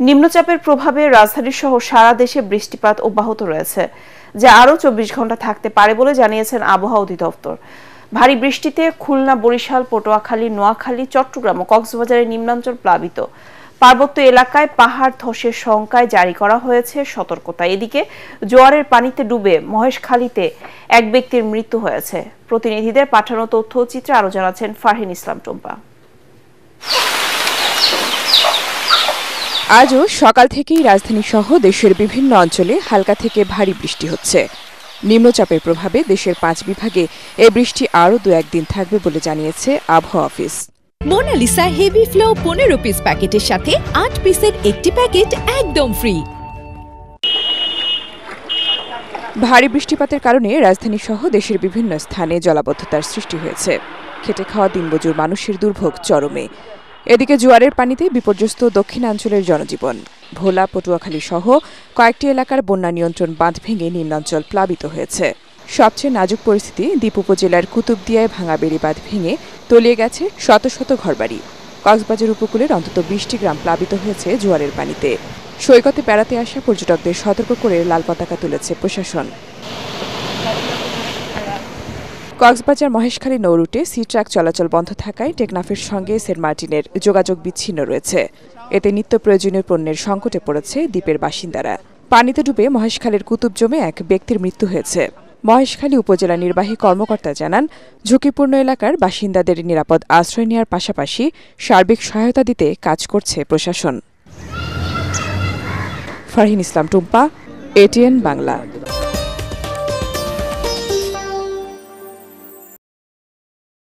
নিম্নচাপের প্রভাবে রাজধানী সহ সারা দেশে বৃষ্টিপাত অব্যাহত রয়েছে, যা আরও 24 ঘন্টা থাকতে পারে বলে জানিয়েছেন আবহাওয়া অধিদপ্তর। ভারী বৃষ্টিতে খুলনা, বরিশাল, পটুয়াখালী, নোয়াখালী, চট্টগ্রাম ও কক্সবাজারের নিম্নাঞ্চল প্লাবিত। পার্বত্য এলাকায় পাহাড় ধসের শঙ্কায় জারি করা হয়েছে সতর্কতা। এদিকে জোয়ারের পানিতে ডুবে মহেশখালীতে এক ব্যক্তির মৃত্যু হয়েছে। প্রতিনিধিদের পাঠানো তথ্যচিত্রে আরো জানাচ্ছেন ফারহিন ইসলাম টুম্পা। আজও সকাল থেকেই রাজধানী সহ দেশের বিভিন্ন অঞ্চলে হালকা থেকে ভারী বৃষ্টি হচ্ছে। নিম্নচাপের প্রভাবে দেশের 5 বিভাগে এই বৃষ্টি আরও 2-1 দিন থাকবে বলে জানিয়েছে আবহাওয়া office. Monalisa heavy flow 15 piece প্যাকেটের সাথে 8 পিসের একটি প্যাকেট একদম ফ্রি। ভারী বৃষ্টিপাতের কারণে রাজধানী সহ দেশের বিভিন্ন স্থানে জলাবদ্ধতার সৃষ্টি হয়েছে। খেটে খাওয়া দিনমজুর মানুষের দুর্ভোগ চরমে। এদিকে জোয়ারের পানিতে বিপর্যস্ত দক্ষিণাঞ্চলের জনজীবন। ভোলা, পটুয়াখালী সহ কয়েকটি এলাকার বন্যা নিয়ন্ত্রণ বাঁধ ভেঙে নিম্নাঞ্চল প্লাবিত হয়েছে। সবচেয়ে নাজুক পরিস্থিতি দ্বীপ উপজেলার কুতুবদিয়ায় ভাঙা বেড়িবাঁধ ভেঙে তলিয়ে গেছে শত শত ঘরবাড়ি। কক্সবাজার উপকূলের অন্তত 20টি গ্রাম প্লাবিত হয়েছে জোয়ারের পানিতে। সৈকতে বেড়াতে আসা পর্যটকদের সতর্ক করে লাল পতাকা তুলেছে প্রশাসন। কক্সবাজার মহেশখালী নৌ রুটে সি ট্রাক চলাচল বন্ধ থাকায় টেকনাফের সঙ্গে সেন্ট মার্টিনের যোগাযোগ বিচ্ছিন্ন রয়েছে। এতে নিত্য প্রয়োজনীয় পণ্যের সংকটে পড়েছে দ্বীপের বাসিন্দারা। পানিতে ডুবে মহেশখালীর কুতুব জমে এক ব্যক্তির মৃত্যু হয়েছে। মহেশখালী উপজেলা নির্বাহী কর্মকর্তা জানান, ঝুঁকিপূর্ণ এলাকার বাসিন্দাদের নিরাপদ আশ্রয় নেওয়ার পাশাপাশি সার্বিক সহায়তা দিতে কাজ করছে প্রশাসন। ফারহিন ইসলাম টুম্পা, এটিএন বাংলা।